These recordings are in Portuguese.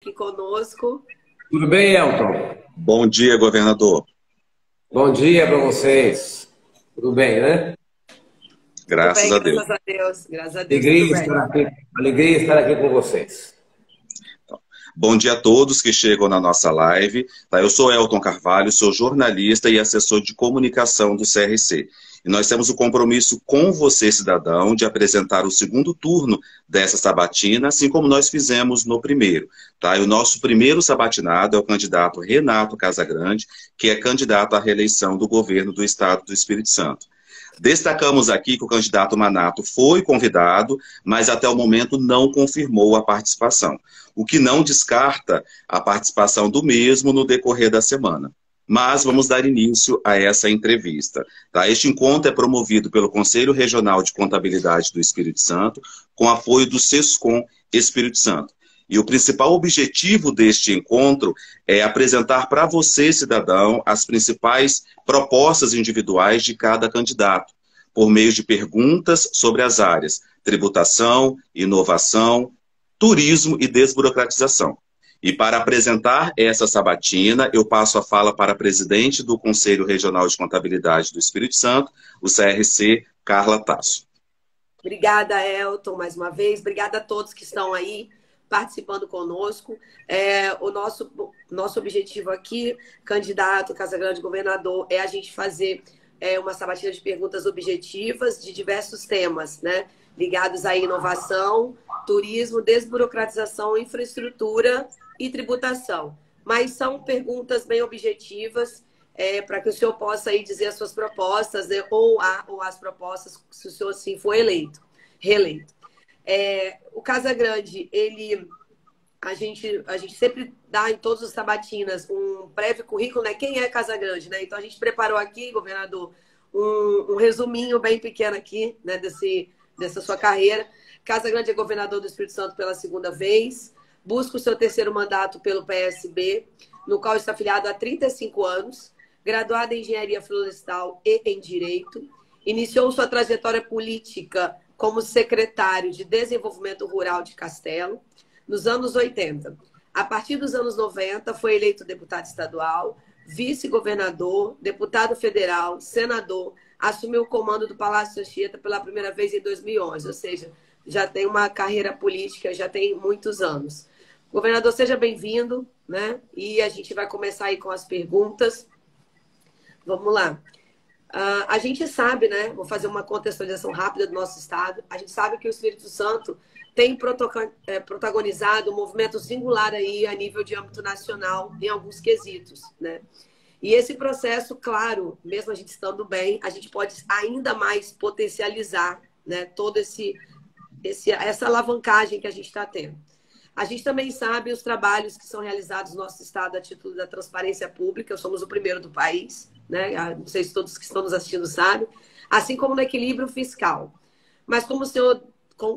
aqui conosco. Tudo bem, Elton? Bom dia, governador. Bom dia para vocês. Tudo bem, né? Graças a Deus. Graças a Deus. Graças a Deus, tudo bem. Alegria estar aqui com vocês. Bom dia a todos que chegam na nossa live. Eu sou Elton Carvalho, sou jornalista e assessor de comunicação do CRC. E nós temos o compromisso com você, cidadão, de apresentar o segundo turno dessa sabatina, assim como nós fizemos no primeiro. E o nosso primeiro sabatinado é o candidato Renato Casagrande, que é candidato à reeleição do governo do Estado do Espírito Santo. Destacamos aqui que o candidato Manato foi convidado, mas até o momento não confirmou a participação, o que não descarta a participação do mesmo no decorrer da semana. Mas vamos dar início a essa entrevista. Este encontro é promovido pelo Conselho Regional de Contabilidade do Espírito Santo, com apoio do SESCOM Espírito Santo. E o principal objetivo deste encontro é apresentar para você, cidadão, as principais propostas individuais de cada candidato, por meio de perguntas sobre as áreas tributação, inovação, turismo e desburocratização. E para apresentar essa sabatina, eu passo a fala para a presidente do Conselho Regional de Contabilidade do Espírito Santo, o CRC, Carla Tasso. Obrigada, Elton, mais uma vez. Obrigada a todos que estão aí participando conosco. O nosso objetivo aqui, candidato Casagrande governador, é a gente fazer uma sabatina de perguntas objetivas de diversos temas, né? Ligados à inovação, turismo, desburocratização, infraestrutura e tributação. Mas são perguntas bem objetivas para que o senhor possa aí dizer as suas propostas, né? ou as propostas, se o senhor assim for reeleito. O Casagrande, a gente sempre dá em todas as sabatinas um breve currículo, né? Quem é Casagrande, né? Então a gente preparou aqui, governador, um resuminho bem pequeno aqui, né? Dessa sua carreira. Casagrande é governador do Espírito Santo pela segunda vez, busca o seu terceiro mandato pelo PSB, no qual está afiliado há 35 anos, graduado em Engenharia Florestal e em Direito, iniciou sua trajetória política como secretário de Desenvolvimento Rural de Castelo, nos anos 80. A partir dos anos 90, foi eleito deputado estadual, vice-governador, deputado federal, senador, assumiu o comando do Palácio Anchieta pela primeira vez em 2011, ou seja, já tem uma carreira política, já tem muitos anos. Governador, seja bem-vindo, né? E a gente vai começar aí com as perguntas. Vamos lá. A gente sabe, né? Vou fazer uma contextualização rápida do nosso estado. A gente sabe que o Espírito Santo tem protagonizado um movimento singular aí a nível de âmbito nacional em alguns quesitos, né? E esse processo, claro, mesmo a gente estando bem, a gente pode ainda mais potencializar, né, toda essa alavancagem que a gente está tendo. A gente também sabe os trabalhos que são realizados no nosso estado a título da transparência pública, somos o primeiro do país, né? Não sei se todos que estão nos assistindo sabem, assim como no equilíbrio fiscal. Mas como o senhor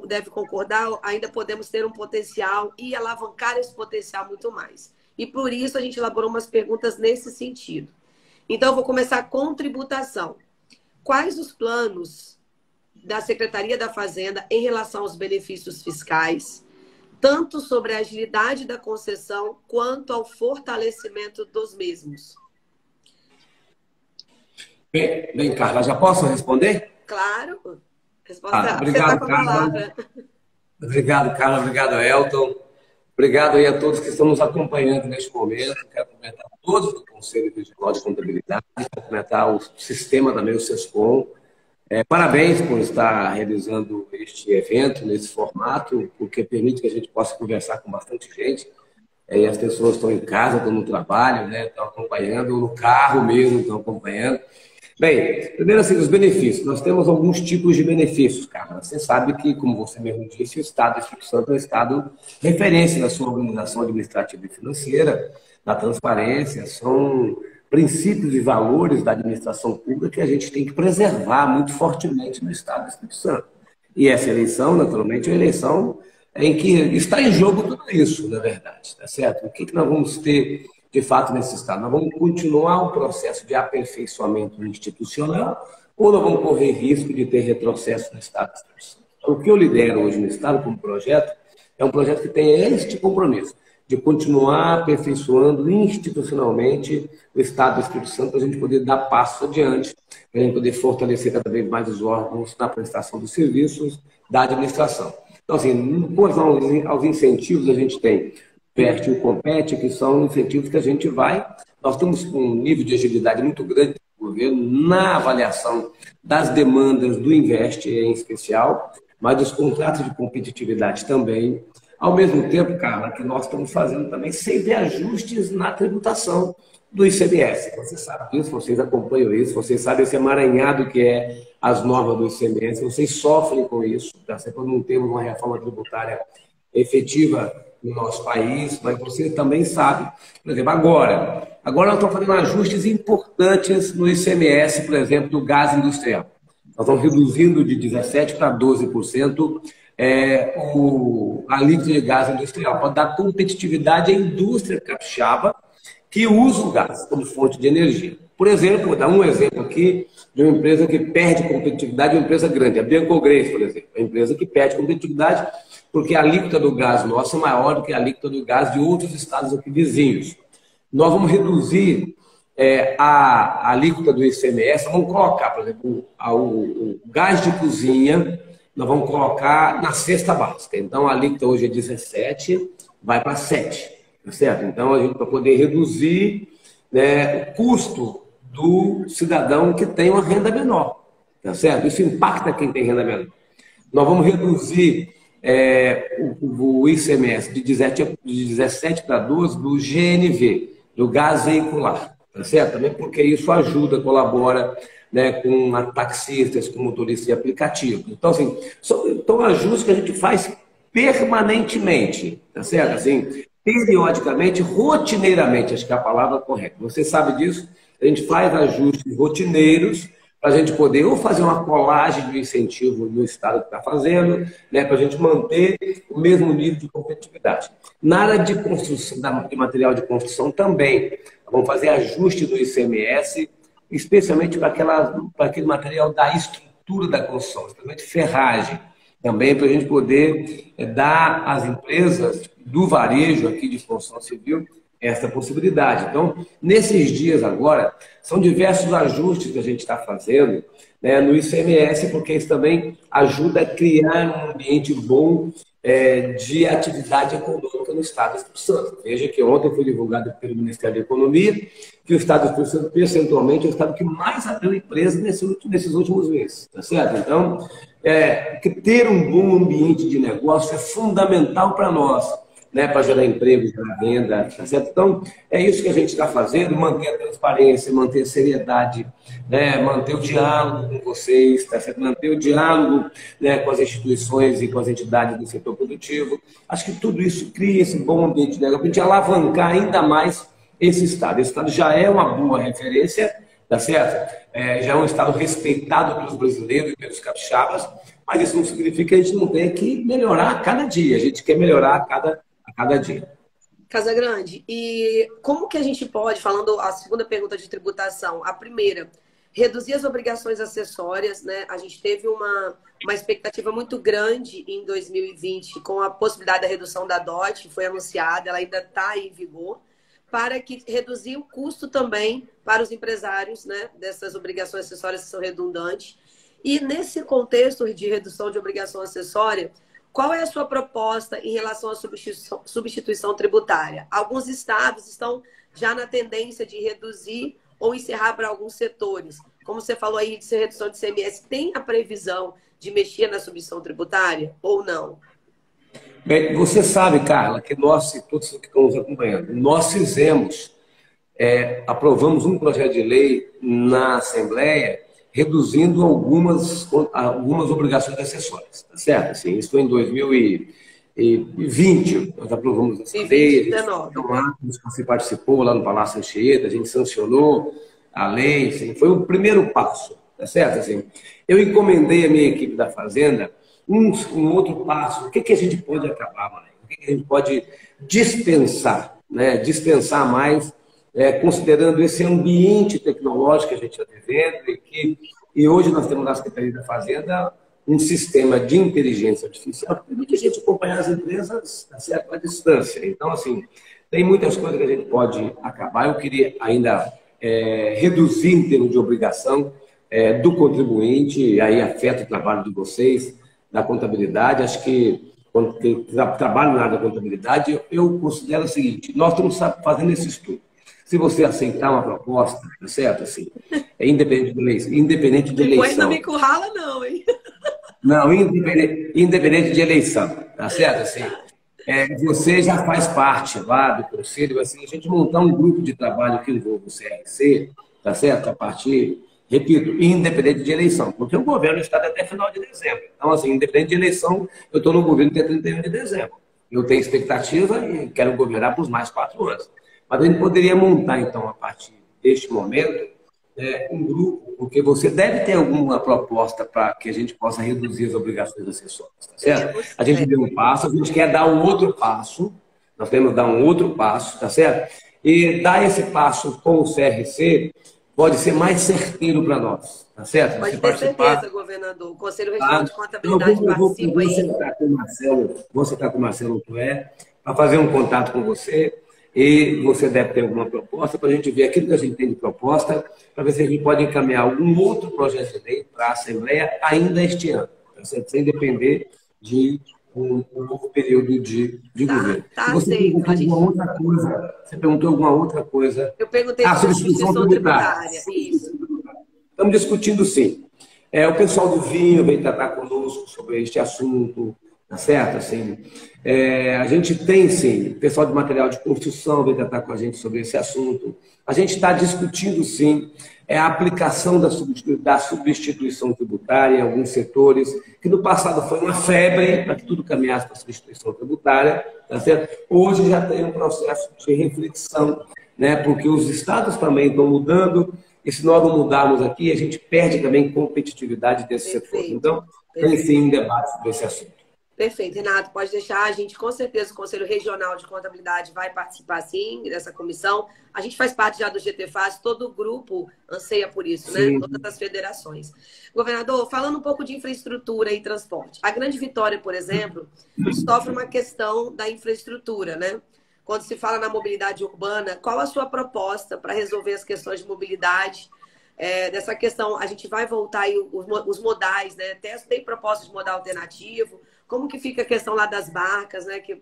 deve concordar, ainda podemos ter um potencial e alavancar esse potencial muito mais. E por isso a gente elaborou umas perguntas nesse sentido. Então, eu vou começar com tributação. Quais os planos da Secretaria da Fazenda em relação aos benefícios fiscais, tanto sobre a agilidade da concessão quanto ao fortalecimento dos mesmos? Bem, Carla, já posso responder? Claro. Resposta, obrigado, você tá com a palavra. Obrigado, Carla. Obrigado, Elton. Obrigado aí a todos que estão nos acompanhando neste momento. Quero cumprimentar todos do Conselho Regional de Contabilidade, cumprimentar o sistema também, o SESCOM. Parabéns por estar realizando este evento nesse formato, porque permite que a gente possa conversar com bastante gente. E as pessoas estão em casa, estão no trabalho, né, estão acompanhando, no carro mesmo estão acompanhando. Bem, primeiro assim, os benefícios. Nós temos alguns tipos de benefícios, Carla. Você sabe que, como você mesmo disse, o Estado do Espírito Santo é um Estado referência na sua organização administrativa e financeira, na transparência, são princípios e valores da administração pública que a gente tem que preservar muito fortemente no Estado do Espírito Santo. E essa eleição, naturalmente, é uma eleição em que está em jogo tudo isso, na verdade, tá certo? O que nós vamos ter de fato nesse Estado? Nós vamos continuar o processo de aperfeiçoamento institucional ou nós vamos correr risco de ter retrocesso no Estado? O que eu lidero hoje no Estado como projeto é um projeto que tem este compromisso, de continuar aperfeiçoando institucionalmente o Estado do Espírito Santo para a gente poder dar passo adiante, para a gente poder fortalecer cada vez mais os órgãos na prestação dos serviços da administração. Então, assim, depois aos incentivos a gente tem o PERT e o Compete, que são incentivos que a gente vai... Nós temos um nível de agilidade muito grande do governo na avaliação das demandas do Invest, em especial, mas dos contratos de competitividade também. Ao mesmo tempo, Carla, que nós estamos fazendo também sempre ajustes na tributação do ICMS. Você sabe disso, vocês acompanham isso, vocês sabem esse emaranhado que é as normas do ICMS, vocês sofrem com isso, tá? Sempre não temos uma reforma tributária efetiva no nosso país, mas você também sabe, por exemplo, agora nós estamos fazendo ajustes importantes no ICMS, por exemplo, do gás industrial. Nós estamos reduzindo de 17% para 12% a alíquota de gás industrial, para dar competitividade à indústria capixaba que usa o gás como fonte de energia. Por exemplo, vou dar um exemplo aqui de uma empresa que perde competitividade, uma empresa grande, a Bianco Grace, por exemplo, é uma empresa que perde competitividade porque a alíquota do gás nossa é maior do que a alíquota do gás de outros estados aqui vizinhos. Nós vamos reduzir a alíquota do ICMS, vamos colocar, por exemplo, o gás de cozinha, nós vamos colocar na cesta básica. Então, a alíquota hoje é 17, vai para 7, tá certo? Então, a gente vai poder reduzir, né, o custo do cidadão que tem uma renda menor, tá certo? Isso impacta quem tem renda menor. Nós vamos reduzir o ICMS de 17 para 12 do GNV, do gás veicular, tá certo? Também porque isso ajuda, colabora, né, com taxistas, com motoristas de aplicativo. Então, assim, são ajustes que a gente faz permanentemente, tá certo? Assim, periodicamente, rotineiramente, acho que é a palavra correta. Você sabe disso, a gente faz ajustes rotineiros para a gente poder ou fazer uma colagem do incentivo no estado que está fazendo, né, para a gente manter o mesmo nível de competitividade. Na área de construção, de material de construção também, vamos fazer ajuste do ICMS, especialmente para aquele material da estrutura da construção, especialmente ferragem, também para a gente poder dar às empresas do varejo aqui de construção civil essa possibilidade. Então, nesses dias agora, são diversos ajustes que a gente está fazendo, né, no ICMS, porque isso também ajuda a criar um ambiente bom de atividade econômica no Estado do Espírito Santo. Veja que ontem foi divulgado pelo Ministério da Economia que o Estado do Espírito Santo, percentualmente, é o Estado que mais abriu empresas nesses últimos meses. Tá certo? Então, que ter um bom ambiente de negócio é fundamental para nós, né, para gerar emprego, gerar renda, tá certo? Então, é isso que a gente está fazendo, manter a transparência, manter a seriedade, né, manter o diálogo com vocês, tá certo? Manter o diálogo, né, com as instituições e com as entidades do setor produtivo. Acho que tudo isso cria esse bom ambiente de negócio, para a gente alavancar ainda mais esse Estado. Esse Estado já é uma boa referência, tá certo? Já é um Estado respeitado pelos brasileiros e pelos capixabas, mas isso não significa que a gente não tenha que melhorar a cada dia. A gente quer melhorar a cada dia. Casagrande, e como que a gente pode, falando a segunda pergunta de tributação, a primeira, reduzir as obrigações acessórias, né? A gente teve uma expectativa muito grande em 2020 com a possibilidade da redução da DOT, foi anunciada, ela ainda está em vigor, para que reduzir o custo também para os empresários, né, dessas obrigações acessórias que são redundantes. E nesse contexto de redução de obrigação acessória, qual é a sua proposta em relação à substituição tributária? Alguns estados estão já na tendência de reduzir ou encerrar para alguns setores. Como você falou aí de ser redução de ICMS, tem a previsão de mexer na substituição tributária ou não? Bem, você sabe, Carla, que nós, todos que estão nos acompanhando, nós aprovamos um projeto de lei na Assembleia reduzindo algumas obrigações acessórias, tá certo? Assim, isso foi em 2020, nós aprovamos essa lei, você participou lá no Palácio Anchieta, a gente sancionou a lei, assim, foi o primeiro passo, tá certo? Assim, eu encomendei à minha equipe da Fazenda um outro passo, o que a gente pode acabar mais, o que a gente pode dispensar, né? Dispensar mais, considerando esse ambiente tecnológico que a gente está vivendo e hoje nós temos na Secretaria da Fazenda um sistema de inteligência artificial que permite a gente acompanhar as empresas a certa distância. Então, assim, tem muitas coisas que a gente pode acabar. Eu queria ainda reduzir em termos de obrigação do contribuinte, e aí afeta o trabalho de vocês, da contabilidade. Acho que, quando trabalho na área da contabilidade, eu considero o seguinte: nós estamos fazendo esse estudo. Se você aceitar uma proposta, tá certo? Assim, independente de eleição. Depois não me currala, não, hein? Não, independente de eleição, tá certo? Assim, você já faz parte lá do conselho, assim, a gente montar um grupo de trabalho que envolva o CRC, tá certo? A partir, repito, independente de eleição, porque o governo está até final de dezembro. Então, assim, independente de eleição, eu estou no governo até 31 de dezembro. Eu tenho expectativa e quero governar por mais 4 anos. Mas a gente poderia montar, então, a partir deste momento, um grupo, porque você deve ter alguma proposta para que a gente possa reduzir as obrigações acessórias, tá certo? A gente deu um passo, a gente quer dar um outro passo, nós temos que dar um outro passo, tá certo? E dar esse passo com o CRC pode ser mais certeiro para nós, tá certo? Pode ter certeza, governador. O Conselho Regional de Contabilidade participa aí. Vou sentar com o Marcelo Tué para fazer um contato com você. E você deve ter alguma proposta para a gente ver aquilo que a gente tem de proposta, para ver se a gente pode encaminhar algum outro projeto de lei para a Assembleia ainda este ano, tá certo? Sem depender de um novo período de governo. Você perguntou alguma outra coisa? Eu perguntei sobre substituição tributária. Isso. Estamos discutindo, sim. O pessoal do vinho vem tratar conosco sobre este assunto. Tá certo? Assim, a gente tem, sim, o pessoal de material de construção vem tratar com a gente sobre esse assunto. A gente está discutindo, sim, a aplicação da substituição tributária em alguns setores, que no passado foi uma febre para que tudo caminhasse para a substituição tributária. Tá certo? Hoje já tem um processo de reflexão, né? Porque os estados também estão mudando, e se nós não mudarmos aqui, a gente perde também competitividade desse setor. Então, tem, sim, um debate sobre esse assunto. Perfeito, Renato, pode deixar. A gente, com certeza, o Conselho Regional de Contabilidade vai participar, sim, dessa comissão. A gente faz parte já do GTFAS, todo o grupo anseia por isso, né? Todas as federações. Governador, falando um pouco de infraestrutura e transporte. A Grande Vitória, por exemplo, sofre uma questão da infraestrutura, né? Quando se fala na mobilidade urbana, qual a sua proposta para resolver as questões de mobilidade? Dessa questão, a gente vai voltar aí os modais, né? Tem proposta de modal alternativo. Como que fica a questão lá das barcas, né? Que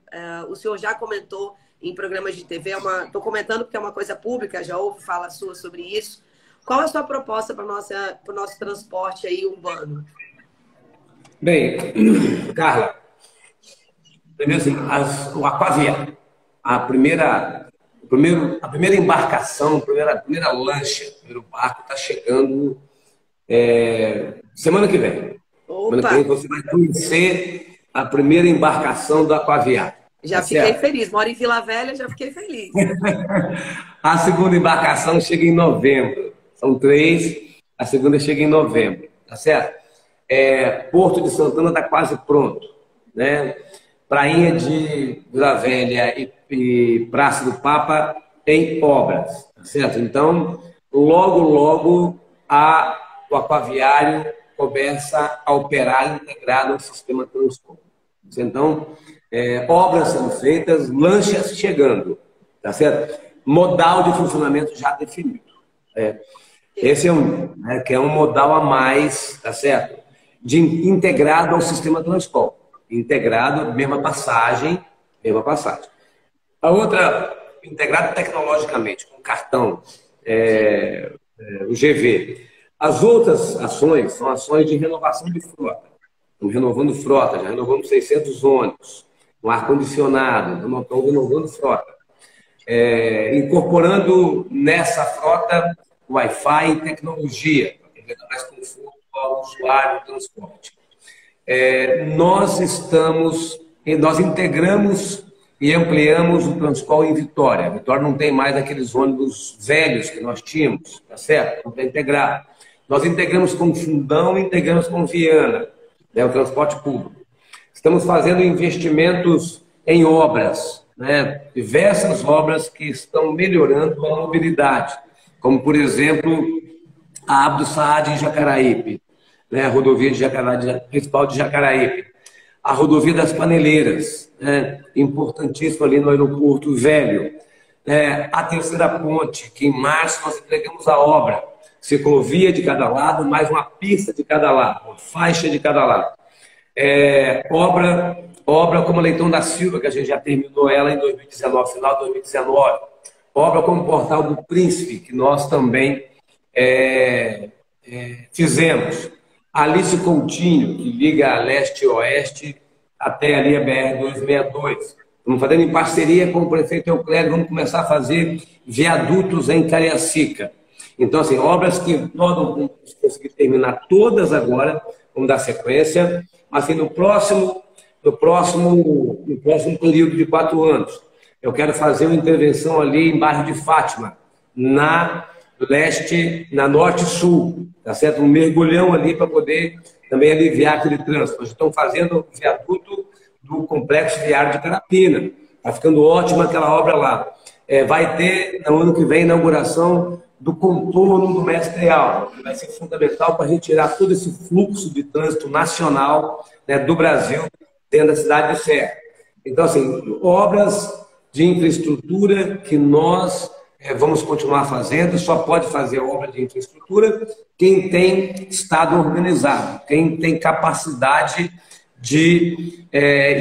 o senhor já comentou em programas de TV. Estou comentando porque é uma coisa pública, já houve fala sua sobre isso. Qual a sua proposta para o nosso transporte aí urbano? Bem, Carla, primeiro assim, o Aquavia, a primeira embarcação, a primeira lancha, o primeiro barco está chegando semana que vem. Opa. Semana que vem você vai conhecer a primeira embarcação do Aquaviário. Já fiquei feliz. Moro em Vila Velha, já fiquei feliz. A segunda embarcação chega em novembro. São 3, a segunda chega em novembro. Tá certo? Porto de Santana está quase pronto, né? Prainha de Vila Velha e Praça do Papa em obras. Tá certo? Então, logo, o Aquaviário começa a operar integrado ao sistema de transporte. Então, obras sendo feitas, lanchas chegando, tá certo? Modal de funcionamento já definido. Esse que é um modal a mais, tá certo? Integrado ao sistema de transporte. Integrado, mesma passagem. A outra, integrado tecnologicamente, com cartão, o GV. As outras ações são ações de renovação de frota. Estamos renovando frota, já renovamos 600 ônibus, um ar-condicionado, estamos renovando frota. Incorporando nessa frota Wi-Fi e tecnologia, para que dê mais conforto ao usuário do transporte. Nós integramos e ampliamos o transporte em Vitória. A Vitória não tem mais aqueles ônibus velhos que nós tínhamos, tá certo? Não tem integrado. Nós integramos com Fundão e integramos com Viana, o transporte público. Estamos fazendo investimentos em obras, né? Diversas obras que estão melhorando a mobilidade, como, por exemplo, a Abdo Saad em Jacaraípe, né? A rodovia principal de Jacaraípe, a rodovia das Paneleiras, né? Importantíssima ali no aeroporto velho, a terceira ponte, que em março nós entregamos a obra, ciclovia de cada lado, mais uma pista de cada lado, uma faixa de cada lado. Obra como Leitão da Silva, que a gente já terminou ela em 2019, final de 2019. Obra como Portal do Príncipe, que nós também fizemos. Alice Coutinho, que liga a leste e oeste até ali a BR-262. Estamos fazendo em parceria com o prefeito Euclério, vamos começar a fazer viadutos em Cariacica. Então, assim, obras que nós não vamos conseguir terminar todas agora, vamos dar sequência, mas assim, no próximo período de 4 anos, eu quero fazer uma intervenção ali em bairro de Fátima, na norte-sul, tá certo? Um mergulhão ali para poder também aliviar aquele trânsito. Nós estamos fazendo o viaduto do Complexo Viário de Carapina. Está ficando ótima aquela obra lá. Vai ter, no ano que vem, a inauguração do contorno do Mestre-Alva, que vai ser fundamental para retirar todo esse fluxo de trânsito nacional, né, do Brasil dentro da cidade de Serra. Então, assim, obras de infraestrutura que nós vamos continuar fazendo, só pode fazer obra de infraestrutura quem tem estado organizado, quem tem capacidade de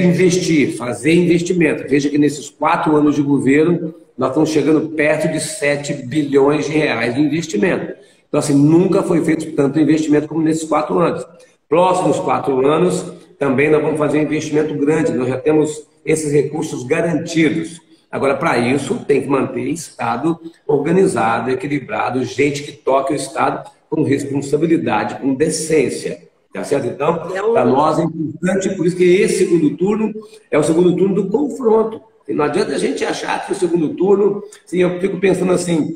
investir, fazer investimento. Veja que nesses 4 anos de governo, nós estamos chegando perto de 7 bilhões de reais de investimento. Então, assim, nunca foi feito tanto investimento como nesses 4 anos. Próximos 4 anos, também nós vamos fazer um investimento grande, nós já temos esses recursos garantidos. Agora, para isso, tem que manter Estado organizado, equilibrado, gente que toque o Estado com responsabilidade, com decência. Tá certo? Então, para nós é importante, por isso que esse segundo turno é o segundo turno do confronto. E não adianta a gente achar que o segundo turno, assim, eu fico pensando assim,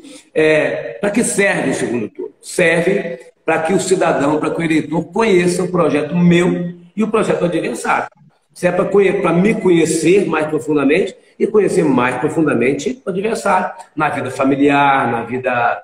para que serve o segundo turno? Serve para que o cidadão, para que o eleitor conheça o projeto meu e o projeto do adversário. Se é para me conhecer mais profundamente e conhecer mais profundamente o adversário, na vida familiar, na vida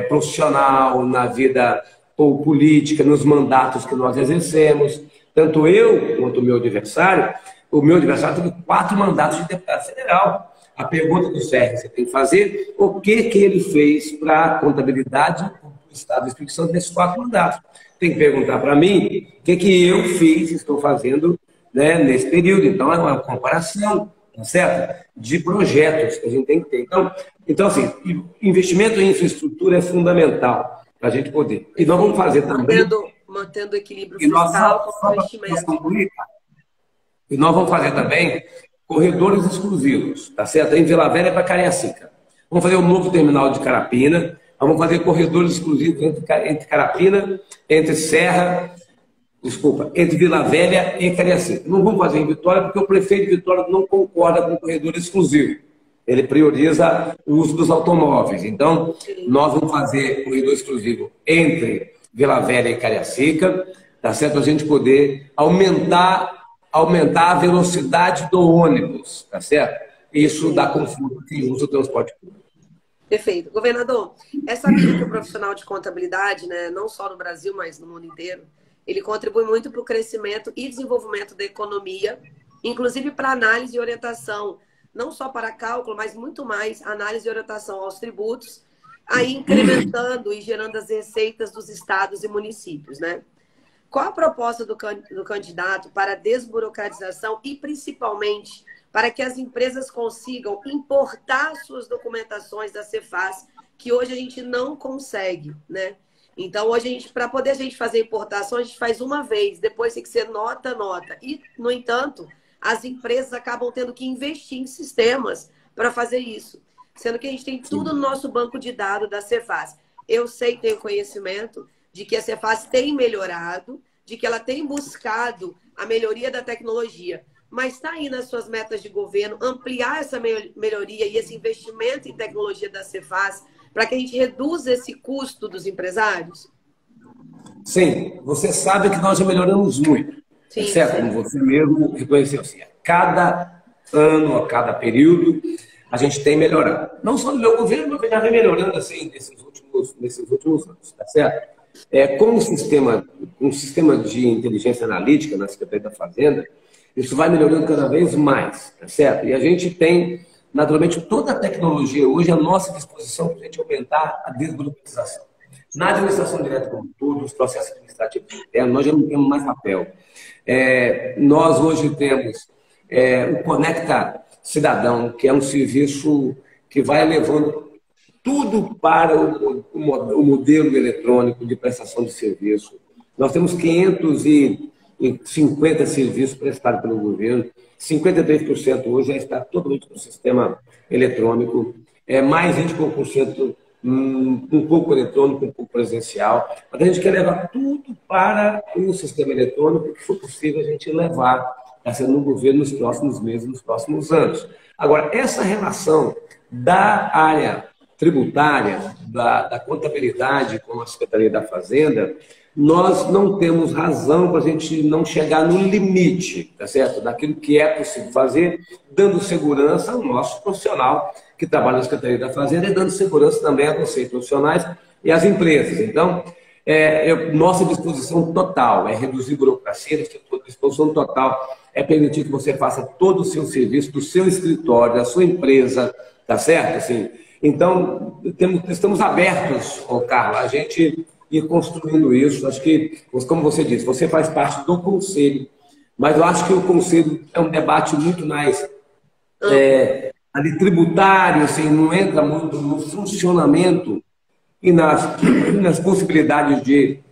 profissional, na vida política, nos mandatos que nós exercemos. Tanto eu quanto o meu adversário tem 4 mandatos de deputado federal. A pergunta do Sérgio você tem que fazer o que ele fez para a contabilidade do Estado do Espírito Santo nesses 4 mandatos. Tem que perguntar para mim o que eu fiz e estou fazendo, né, nesse período. Então, é uma comparação, tá certo? De projetos que a gente tem que ter. Então assim, investimento em infraestrutura é fundamental para a gente poder. E nós vamos fazer também... Mantendo o equilíbrio fiscal com o investimento. E nós vamos fazer também corredores exclusivos, tá certo? Em Vila Velha para Cariacica. Vamos fazer um novo terminal de Carapina. Vamos fazer corredores exclusivos entre Carapina, entre Vila Velha e Cariacica. Não vamos fazer em Vitória, porque o prefeito de Vitória não concorda com o corredor exclusivo. Ele prioriza o uso dos automóveis. Então, nós vamos fazer corredor exclusivo entre Vila Velha e Cariacica, tá certo? A gente poder aumentar a velocidade do ônibus, tá certo? Isso dá conforto quem usa o transporte público. Perfeito. Governador, é sabido que o profissional de contabilidade, né, não só no Brasil, mas no mundo inteiro, ele contribui muito para o crescimento e desenvolvimento da economia, inclusive para análise e orientação, não só para cálculo, mas muito mais análise e orientação aos tributos, aí incrementando e gerando as receitas dos estados e municípios, né? Qual a proposta do candidato para a desburocratização e, principalmente, para que as empresas consigam importar suas documentações da Cefaz, que hoje a gente não consegue, né? Então, hoje, para poder a gente fazer importação, a gente faz uma vez, depois tem que ser nota. E, no entanto, as empresas acabam tendo que investir em sistemas para fazer isso. Sendo que a gente tem tudo no nosso banco de dados da Cefaz. Eu sei, tenho conhecimento de que a Cefaz tem melhorado, de que ela tem buscado a melhoria da tecnologia. Mas está aí nas suas metas de governo ampliar essa melhoria e esse investimento em tecnologia da Cefaz para que a gente reduza esse custo dos empresários? Sim, você sabe que nós já melhoramos muito. Sim, certo? Sim. Como você mesmo reconheceu. Assim, a cada ano, a cada período, a gente tem melhorado. Não só no meu governo, mas já vem melhorando assim nesses últimos anos, tá certo? Com um sistema de inteligência analítica na Secretaria da Fazenda, isso vai melhorando cada vez mais, tá certo? E a gente tem, naturalmente, toda a tecnologia hoje à nossa disposição para a gente aumentar a desburocratização. Na administração direta como todo, os processos administrativos internos, nós já não temos mais papel. Nós hoje temos o Conecta Cidadão, que é um serviço que vai levando tudo para o modelo eletrônico de prestação de serviço. Nós temos 550 serviços prestados pelo governo, 53% hoje já está totalmente no sistema eletrônico, mais 20% um pouco eletrônico, um pouco presencial. Mas a gente quer levar tudo para o sistema eletrônico, que for possível a gente levar, está sendo no governo nos próximos meses, nos próximos anos. Agora, essa relação da área tributária, da contabilidade com a Secretaria da Fazenda, nós não temos razão para a gente não chegar no limite, tá certo? Daquilo que é possível fazer, dando segurança ao nosso profissional que trabalha na Secretaria da Fazenda e dando segurança também a vocês, profissionais, e às empresas. Então, nossa disposição total é reduzir burocracia, nossa disposição total é permitir que você faça todo o seu serviço do seu escritório, da sua empresa, tá certo? Assim, então, estamos abertos, Carla, a gente ir construindo isso. Acho que, como você disse, você faz parte do conselho, mas eu acho que o conselho é um debate muito mais ali tributário, assim, não entra muito no funcionamento e nas possibilidades de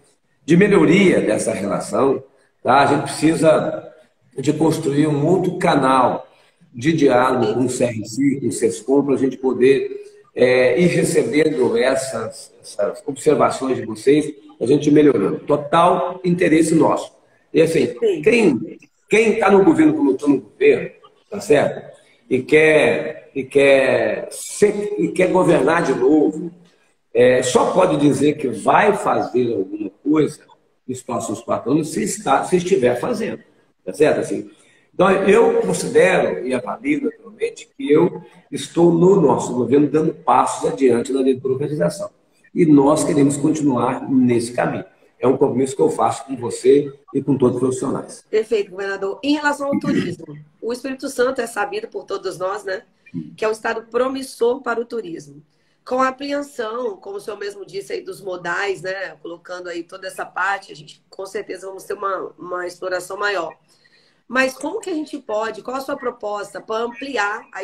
melhoria dessa relação. Tá? A gente precisa de construir um outro canal de diálogo com o CRC, com o SESCOM, para a gente poder ir recebendo essas observações de vocês, a gente melhorando. Total interesse nosso. E assim, quem está no governo como eu estou no governo, tá certo? E quer governar de novo, só pode dizer que vai fazer alguma coisa nos próximos 4 anos se estiver fazendo. Tá certo? Assim, então, eu considero e avalio, naturalmente, que eu estou no nosso governo dando passos adiante na desburocratização. E nós queremos continuar nesse caminho. É um compromisso que eu faço com você e com todos os profissionais. Perfeito, governador. Em relação ao turismo, o Espírito Santo é sabido por todos nós, né, que é um estado promissor para o turismo. Com a ampliação, como o senhor mesmo disse aí, dos modais, né, colocando aí toda essa parte, a gente com certeza vamos ter uma exploração maior. Mas como que a gente pode, qual a sua proposta para ampliar a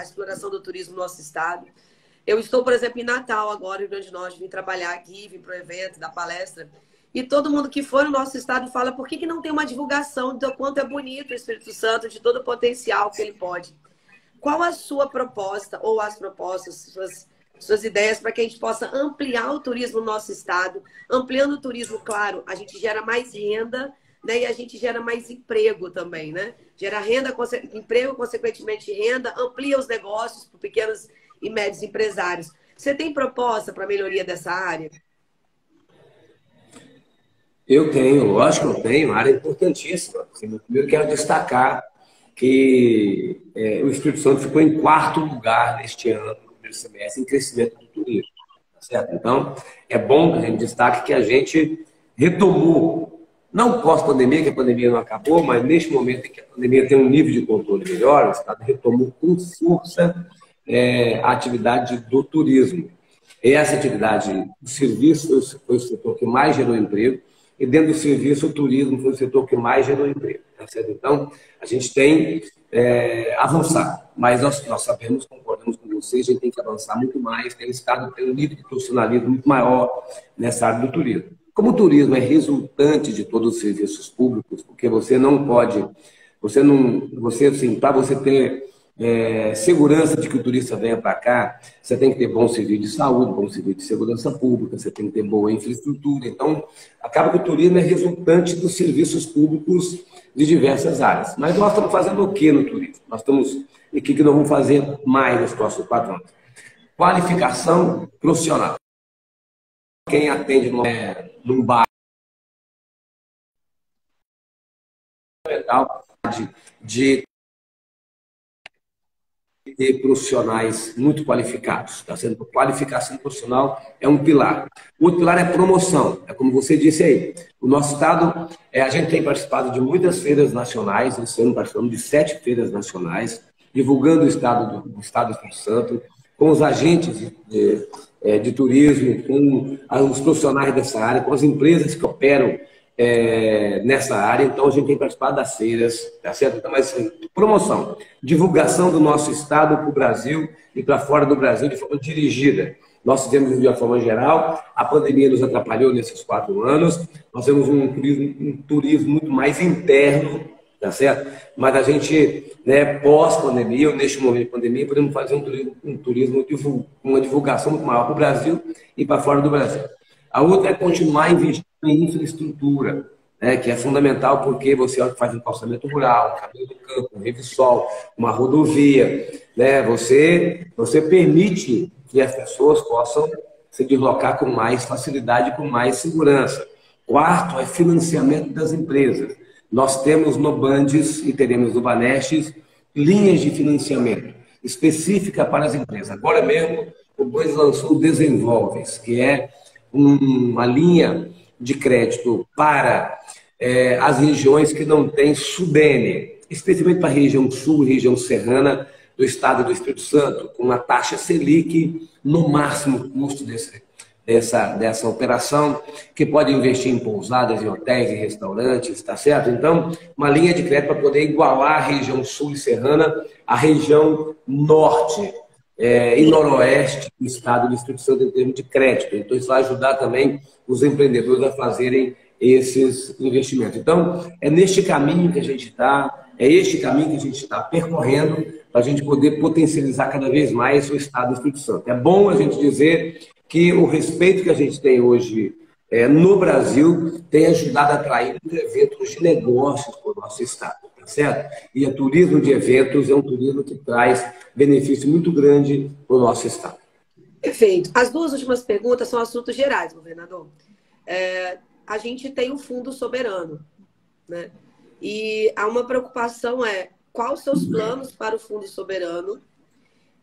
exploração do turismo no nosso estado? Eu estou, por exemplo, em Natal agora, em Rio Grande do Norte, vim trabalhar aqui, vim para o evento, da palestra, e todo mundo que for no nosso estado fala por que não tem uma divulgação do quanto é bonito o Espírito Santo, de todo o potencial que ele pode. Qual a sua proposta, ou as propostas, suas ideias para que a gente possa ampliar o turismo no nosso estado? Ampliando o turismo, claro, a gente gera mais renda, né? E a gente gera mais emprego também, né? Gera renda, emprego, consequentemente renda, amplia os negócios para pequenos e médios empresários. Você tem proposta para a melhoria dessa área? Eu tenho, lógico que eu tenho, uma área importantíssima. Assim, primeiro quero destacar que o Espírito Santo ficou em 4º lugar neste ano, no primeiro semestre, em crescimento do turismo. Tá certo? Então, é bom que a gente destaque que a gente retomou, não pós-pandemia, que a pandemia não acabou, mas neste momento em que a pandemia tem um nível de controle melhor, o Estado retomou com força a atividade do turismo. E essa atividade, o serviço foi o setor que mais gerou emprego, e dentro do serviço, o turismo foi o setor que mais gerou emprego. Tá certo? Então, a gente tem avançado, mas nós sabemos, concordamos com vocês, a gente tem que avançar muito mais, o Estado tem um nível de profissionalismo muito maior nessa área do turismo. Como o turismo é resultante de todos os serviços públicos, porque você não pode, assim, para você ter segurança de que o turista venha para cá, você tem que ter bom serviço de saúde, bom serviço de segurança pública, você tem que ter boa infraestrutura. Então, acaba que o turismo é resultante dos serviços públicos de diversas áreas. Mas nós estamos fazendo o que no turismo? E o que nós vamos fazer mais nos próximos 4 anos? Qualificação profissional. Quem atende num bar de ter profissionais muito qualificados. Tá sendo qualificação profissional é um pilar. O outro pilar é promoção. É como você disse aí. O nosso estado, a gente tem participado de muitas feiras nacionais. Esse ano participamos de 7 feiras nacionais, divulgando o estado do Espírito Santo, com os agentes de turismo, com os profissionais dessa área, com as empresas que operam nessa área. Então, a gente tem participado das feiras, tá certo? Então, mas assim, promoção, divulgação do nosso estado para o Brasil e para fora do Brasil de forma dirigida. Nós fizemos de uma forma geral, a pandemia nos atrapalhou nesses 4 anos, nós temos um turismo muito mais interno, tá certo? Mas a gente, pós-pandemia, ou neste momento de pandemia, podemos fazer um turismo, uma divulgação muito maior para o Brasil e para fora do Brasil. A outra é continuar investindo em infraestrutura, que é fundamental porque você faz um calçamento rural, um caminho do campo, um revissol, uma rodovia, você permite que as pessoas possam se deslocar com mais facilidade, com mais segurança. Quarto é financiamento das empresas. Nós temos no Bandes e teremos no Banestes linhas de financiamento específica para as empresas. Agora mesmo, o Bandes lançou o Desenvolves, que é uma linha de crédito para as regiões que não têm SUDENE, especialmente para a região sul, região serrana do estado do Espírito Santo, com uma taxa Selic no máximo custo dessa operação, que pode investir em pousadas, em hotéis, em restaurantes, tá certo? Então, uma linha de crédito para poder igualar a região sul e serrana à região norte e noroeste do estado do Espírito Santo em termos de crédito. Então, isso vai ajudar também os empreendedores a fazerem esses investimentos. Então, é neste caminho que a gente está, é este caminho que a gente está percorrendo para a gente poder potencializar cada vez mais o estado do Espírito Santo. É bom a gente dizer que o respeito que a gente tem hoje no Brasil tem ajudado a atrair eventos de negócios para o nosso estado, tá certo? E o turismo de eventos é um turismo que traz benefício muito grande para o nosso estado. Perfeito. As 2 últimas perguntas são assuntos gerais, governador. A gente tem um fundo soberano, né? E há uma preocupação quais os seus planos para o fundo soberano?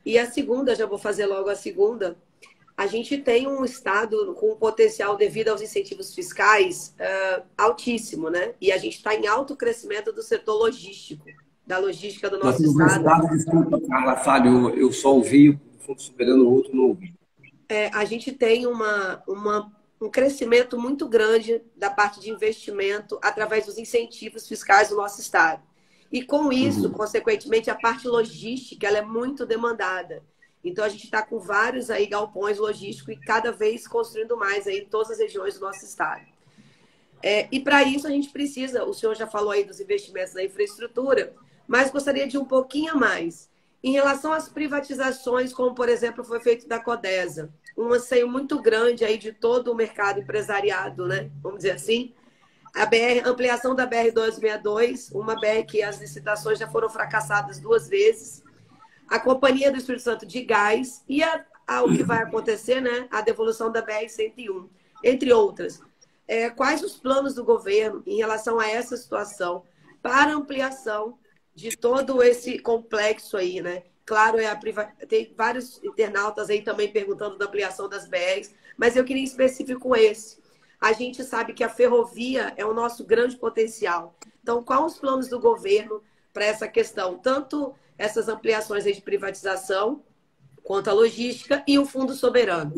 E a segunda, já vou fazer logo a segunda, a gente tem um estado com um potencial devido aos incentivos fiscais altíssimo, né? E a gente está em alto crescimento do setor logístico, da logística do nosso estado. Desculpa, Carla, falho, eu só ouvi o fundo soberano, o outro não ouvi. A gente tem um crescimento muito grande da parte de investimento através dos incentivos fiscais do nosso estado. E com isso, consequentemente, a parte logística ela é muito demandada. Então, a gente está com vários aí galpões logísticos e cada vez construindo mais aí em todas as regiões do nosso estado. E para isso a gente precisa, o senhor já falou aí dos investimentos na infraestrutura, mas gostaria de um pouquinho a mais. Em relação às privatizações, como por exemplo foi feito da Codesa, um anseio muito grande aí de todo o mercado empresariado, né? Vamos dizer assim. A ampliação da BR-262, uma BR que as licitações já foram fracassadas 2 vezes. A Companhia do Espírito Santo de Gás e o que vai acontecer, né? A devolução da BR-101, entre outras. Quais os planos do governo em relação a essa situação para ampliação de todo esse complexo aí, né? Claro, tem vários internautas aí também perguntando da ampliação das BRs, mas eu queria em específico esse. A gente sabe que a ferrovia é o nosso grande potencial. Então, quais os planos do governo para essa questão? Tanto essas ampliações aí de privatização, quanto a logística e o fundo soberano.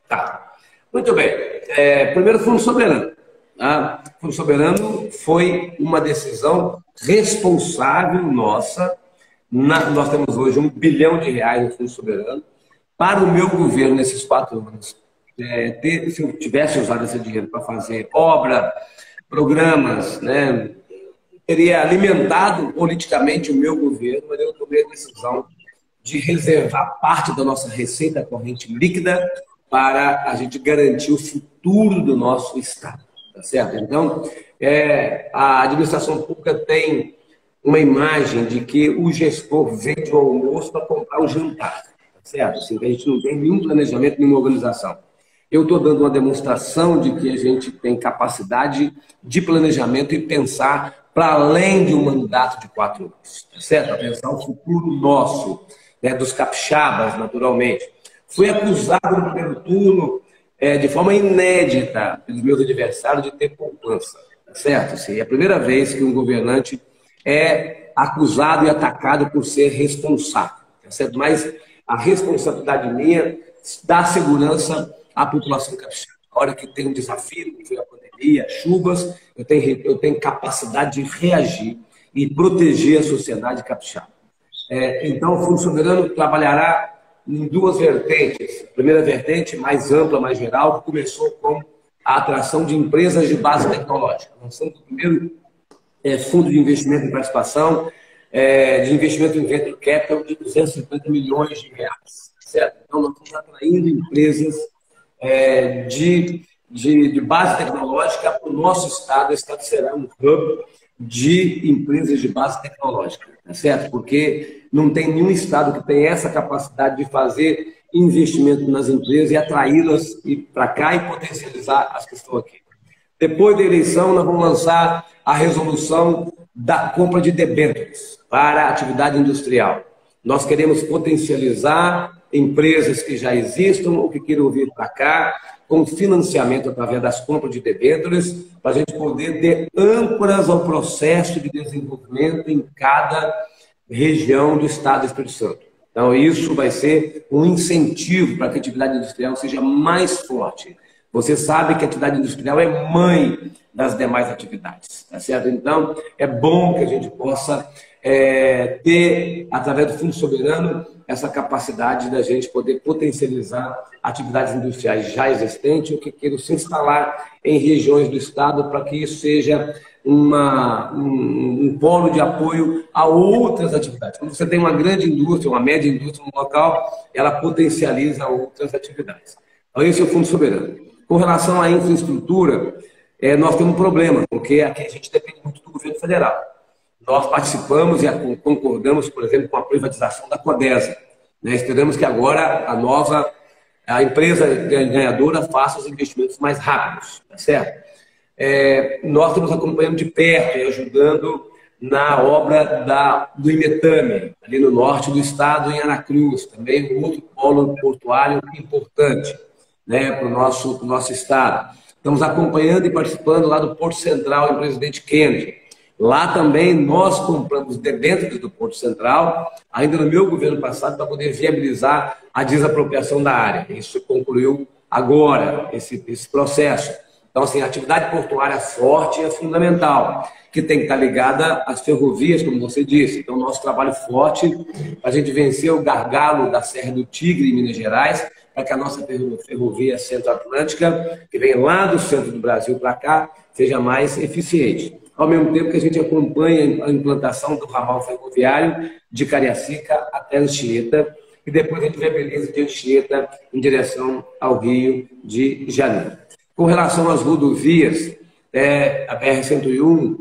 Tá. Muito bem. Primeiro, o fundo soberano. O fundo soberano foi uma decisão responsável nossa. Nós temos hoje R$1 bilhão no fundo soberano. Para o meu governo, nesses 4 anos, se eu tivesse usado esse dinheiro para fazer obra, programas, né, teria alimentado politicamente o meu governo, mas eu tomei a decisão de reservar parte da nossa receita corrente líquida para a gente garantir o futuro do nosso estado, tá certo? Então, a administração pública tem uma imagem de que o gestor vende o almoço para comprar o jantar, tá certo? Assim, a gente não tem nenhum planejamento, nenhuma organização. Eu estou dando uma demonstração de que a gente tem capacidade de planejamento e pensar para além de um mandato de 4 anos, tá certo? A pensar o futuro nosso, né, dos capixabas, naturalmente. Fui acusado no primeiro turno, de forma inédita, pelos meus adversários, de ter poupança, tá certo? Assim, é a primeira vez que um governante é acusado e atacado por ser responsável, tá certo? Mas a responsabilidade minha dá segurança à população capixaba. A hora que tem um desafio, que foi a pandemia, chuvas, eu tenho capacidade de reagir e proteger a sociedade capixaba. Então, o Fundo Soberano trabalhará em 2 vertentes. A primeira vertente, mais ampla, mais geral, que começou com a atração de empresas de base tecnológica. Nós somos o primeiro fundo de investimento em participação, de investimento em venture capital de 250 milhões de reais. Certo? Então, nós estamos atraindo empresas de base tecnológica para o nosso estado. O estado será um hub de empresas de base tecnológica, tá certo? Porque não tem nenhum estado que tenha essa capacidade de fazer investimento nas empresas e atraí-las para cá e potencializar as que estão aqui. Depois da eleição, nós vamos lançar a resolução da compra de debêntures para a atividade industrial. Nós queremos potencializar empresas que já existam ou que queiram vir para cá, com financiamento através das compras de debêntures, para a gente poder ter âncoras ao processo de desenvolvimento em cada região do Estado do Espírito Santo. Então, isso vai ser um incentivo para que a atividade industrial seja mais forte. Você sabe que a atividade industrial é mãe das demais atividades, tá certo? Então, é bom que a gente possa ter, através do Fundo Soberano, essa capacidade da gente poder potencializar atividades industriais já existentes ou que queiram se instalar em regiões do Estado para que isso seja um polo de apoio a outras atividades. Quando você tem uma grande indústria, uma média indústria no local, ela potencializa outras atividades. Então, esse é o Fundo Soberano. Com relação à infraestrutura, nós temos um problema, porque aqui a gente depende muito do governo federal. Nós participamos e concordamos, por exemplo, com a privatização da Codesa. Esperamos que agora a empresa ganhadora faça os investimentos mais rápidos, tá certo? Nós estamos acompanhando de perto e ajudando na obra do Imetame, ali no norte do estado, em Aracruz, também um outro polo portuário importante, né, para o nosso estado. Estamos acompanhando e participando lá do Porto Central, em Presidente Kennedy. Lá também nós compramos debêntures do Porto Central, ainda no meu governo passado, para poder viabilizar a desapropriação da área. Isso concluiu agora, esse processo. Então, assim, a atividade portuária forte é fundamental, que tem que estar ligada às ferrovias, como você disse. Então, nosso trabalho forte para a gente vencer o gargalo da Serra do Tigre, em Minas Gerais, para que a nossa ferrovia centro-atlântica, que vem lá do centro do Brasil para cá, seja mais eficiente. Ao mesmo tempo que a gente acompanha a implantação do ramal ferroviário de Cariacica até Anchieta, e depois a gente viabiliza de Anchieta em direção ao Rio de Janeiro. Com relação às rodovias, a BR-101,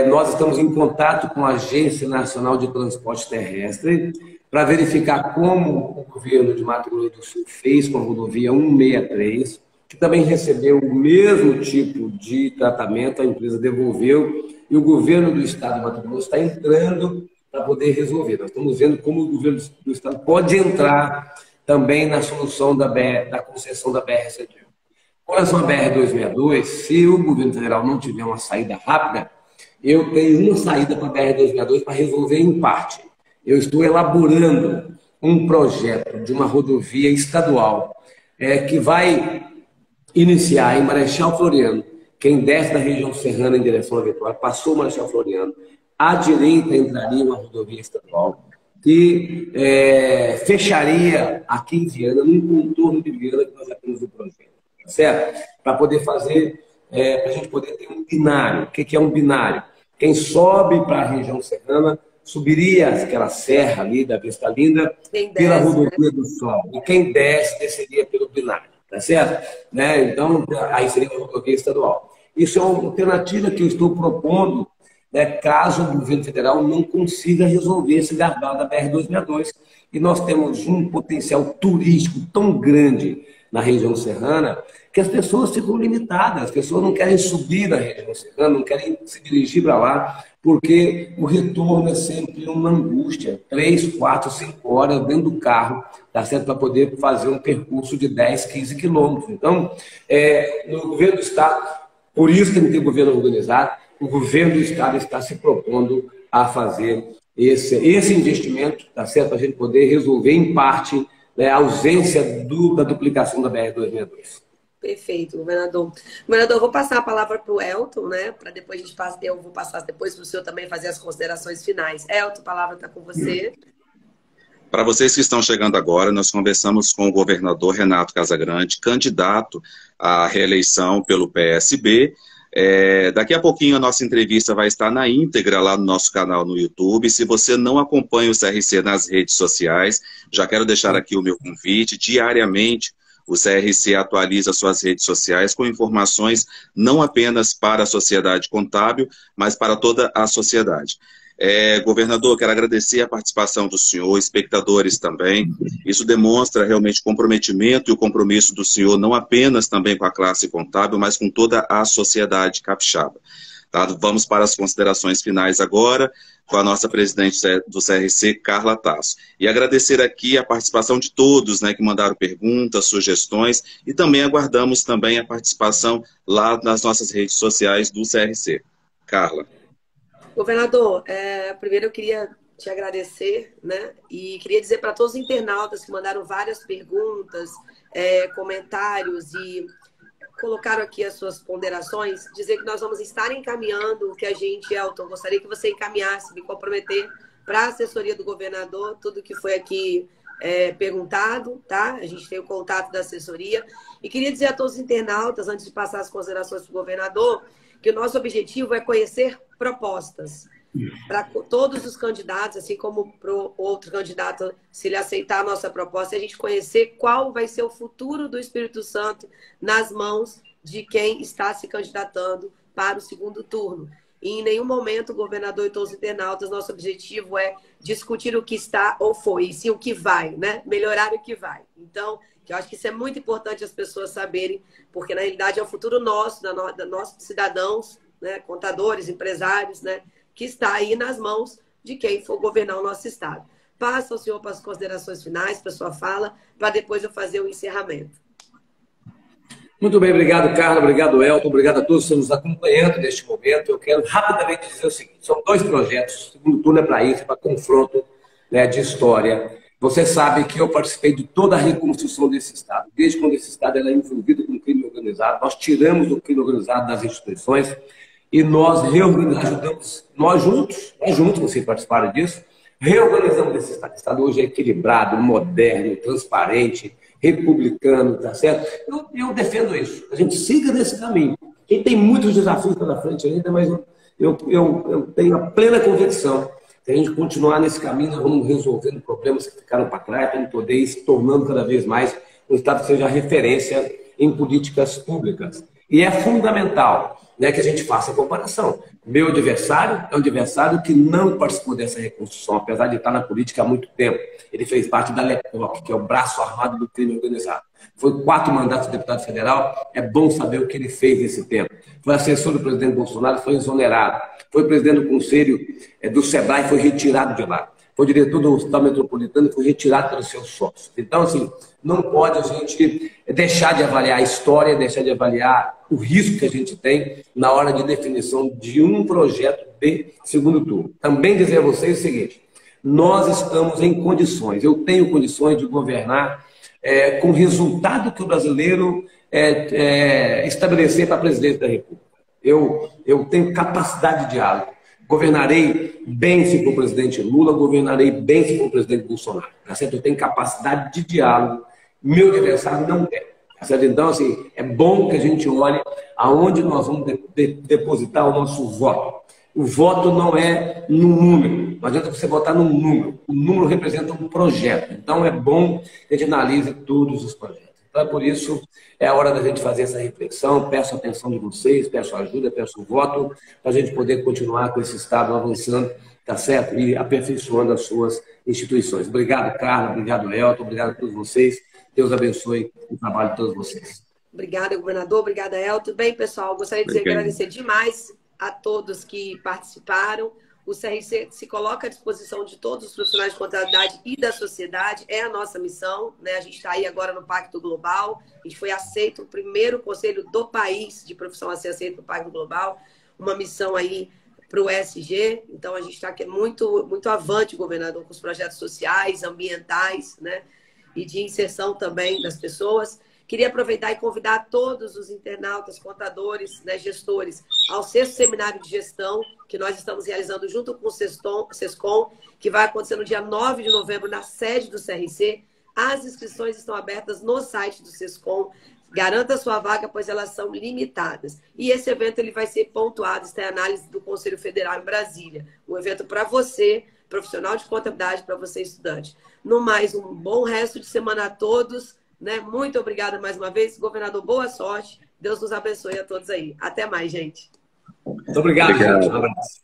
nós estamos em contato com a Agência Nacional de Transporte Terrestre para verificar como o governo de Mato Grosso do Sul fez com a rodovia 163, que também recebeu o mesmo tipo de tratamento, a empresa devolveu, e o governo do estado de Mato Grosso está entrando para poder resolver. Nós estamos vendo como o governo do estado pode entrar também na solução da concessão da BR-101. Com relação à BR-262, se o governo federal não tiver uma saída rápida, eu tenho uma saída para a BR-262 para resolver em parte. Eu estou elaborando um projeto de uma rodovia estadual que vai iniciar em Marechal Floriano. Quem desce da região serrana em direção à Vitória, passou Marechal Floriano, à direita entraria uma rodovia estadual que fecharia aqui em Viana, num contorno de Viana que nós já temos no projeto, certo? Para poder fazer, para a gente poder ter um binário. O que é um binário? Quem sobe para a região serrana subiria aquela serra ali da Vista Linda pela rodovia do Sol. E quem desceria pelo binário. Tá certo? Né? Então, aí seria uma rodovia estadual. Isso é uma alternativa que eu estou propondo, né, caso o governo federal não consiga resolver esse gargalo da BR-262. E nós temos um potencial turístico tão grande na região serrana, que as pessoas ficam limitadas, as pessoas não querem subir na região serrana, não querem se dirigir para lá, porque o retorno é sempre uma angústia, 3, 4, 5 horas dentro do carro, tá certo? Para poder fazer um percurso de 10, 15 quilômetros. Então, no governo do Estado, por isso que tem que ter governo organizado, o governo do Estado está se propondo a fazer esse investimento, tá certo? Para a gente poder resolver, em parte, né, a ausência da duplicação da BR-262. Perfeito, governador. Governador, eu vou passar a palavra para o Elton, né? Para depois a gente passar, eu vou passar depois para o senhor também fazer as considerações finais. Elton, a palavra está com você. Para vocês que estão chegando agora, nós conversamos com o governador Renato Casagrande, candidato à reeleição pelo PSB. Daqui a pouquinho a nossa entrevista vai estar na íntegra lá no nosso canal no YouTube. Se você não acompanha o CRC nas redes sociais, já quero deixar aqui o meu convite. Diariamente, o CRC atualiza suas redes sociais com informações não apenas para a sociedade contábil, mas para toda a sociedade. Governador, quero agradecer a participação do senhor, espectadores também. Isso demonstra realmente o comprometimento e o compromisso do senhor, não apenas também com a classe contábil, mas com toda a sociedade capixaba. Tá? Vamos para as considerações finais agora, com a nossa presidente do CRC, Carla Tasso. E agradecer aqui a participação de todos, né, que mandaram perguntas, sugestões, e também aguardamos também a participação lá nas nossas redes sociais do CRC. Carla. Governador, primeiro eu queria te agradecer, né? E queria dizer para todos os internautas que mandaram várias perguntas, comentários e colocaram aqui as suas ponderações, dizer que nós vamos estar encaminhando o que a gente, Elton, gostaria que você encaminhasse, me comprometer para a assessoria do governador, tudo que foi aqui perguntado, tá? A gente tem o contato da assessoria. E queria dizer a todos os internautas, antes de passar as considerações para o governador, que o nosso objetivo é conhecer propostas para todos os candidatos, assim como para o outro candidato, se ele aceitar a nossa proposta, a gente conhecer qual vai ser o futuro do Espírito Santo nas mãos de quem está se candidatando para o segundo turno. E em nenhum momento, governador e todos os internautas, nosso objetivo é discutir o que está ou foi, e sim o que vai, né? Melhorar o que vai. Então, eu acho que isso é muito importante as pessoas saberem, porque na realidade é o futuro nosso, da nossos cidadãos, né? Contadores, empresários, né? Que está aí nas mãos de quem for governar o nosso estado. Passa o senhor para as considerações finais, para a sua fala, para depois eu fazer o encerramento. Muito bem, obrigado, Carla, obrigado, Elton, obrigado a todos que estão nos acompanhando neste momento. Eu quero rapidamente dizer o seguinte, são 2 projetos, o segundo turno é para isso, para confronto, né, de história. Você sabe que eu participei de toda a reconstrução desse Estado, desde quando esse Estado era envolvido com o crime organizado. Nós tiramos o crime organizado das instituições e nós ajudamos, nós juntos, vocês participaram disso, reorganizamos esse Estado. O Estado hoje é equilibrado, moderno, transparente, republicano, tá certo? Eu defendo isso. A gente siga nesse caminho. Quem tem muitos desafios pela frente ainda, mas eu tenho a plena convicção que a gente continuar nesse caminho, nós vamos resolvendo problemas que ficaram para trás, para a gente poder ir se tornando cada vez mais um Estado que seja referência em políticas públicas. E é fundamental, né, que a gente faça a comparação. Meu adversário é um adversário que não participou dessa reconstrução, apesar de estar na política há muito tempo. Ele fez parte da LEPOC, que é o braço armado do crime organizado. Foi 4 mandatos de deputado federal, é bom saber o que ele fez nesse tempo. Foi assessor do presidente Bolsonaro, foi exonerado. Foi presidente do conselho do SEBRAE, foi retirado de lá. Foi diretor do Hospital Metropolitano e foi retirado pelos seus sócios. Então, assim, não pode a gente deixar de avaliar a história, deixar de avaliar o risco que a gente tem na hora de definição de um projeto de segundo turno. Também dizer a vocês o seguinte, nós estamos em condições, eu tenho condições de governar com o resultado que o brasileiro estabelecer para a presidência da República. Eu tenho capacidade de diálogo. Governarei bem se for o presidente Lula, governarei bem se for o presidente Bolsonaro. Tá certo? Eu tenho capacidade de diálogo. Meu adversário não tem. Tá certo? Então, assim, é bom que a gente olhe aonde nós vamos depositar o nosso voto. O voto não é no número. Não adianta você votar num número. O número representa um projeto. Então, é bom que a gente analise todos os projetos. Então, é por isso, é a hora da gente fazer essa reflexão. Peço a atenção de vocês, peço ajuda, peço o voto, para a gente poder continuar com esse Estado avançando, tá certo? E aperfeiçoando as suas instituições. Obrigado, Carla, obrigado, Elton, obrigado a todos vocês. Deus abençoe o trabalho de todos vocês. Obrigada, governador. Obrigada, Elton. Bem, pessoal, gostaria de agradecer demais a todos que participaram. O CRC se coloca à disposição de todos os profissionais de contabilidade e da sociedade. É a nossa missão, né? A gente está aí agora no Pacto Global. A gente foi aceito, o primeiro conselho do país de profissão a ser aceito no Pacto Global. Uma missão aí para o ESG. Então, a gente está aqui muito, muito avante, governador, com os projetos sociais, ambientais, né? E de inserção também das pessoas. Queria aproveitar e convidar todos os internautas, contadores, né, gestores, ao sexto seminário de gestão que nós estamos realizando junto com o SESCOM, que vai acontecer no dia 9 de novembro na sede do CRC. As inscrições estão abertas no site do SESCOM. Garanta sua vaga, pois elas são limitadas. E esse evento ele vai ser pontuado, está em análise do Conselho Federal em Brasília. Um evento para você, profissional de contabilidade, para você, estudante. No mais, um bom resto de semana a todos. Né? Muito obrigada mais uma vez. Governador, boa sorte. Deus nos abençoe a todos aí. Até mais, gente. Muito obrigado. Gente. Um abraço.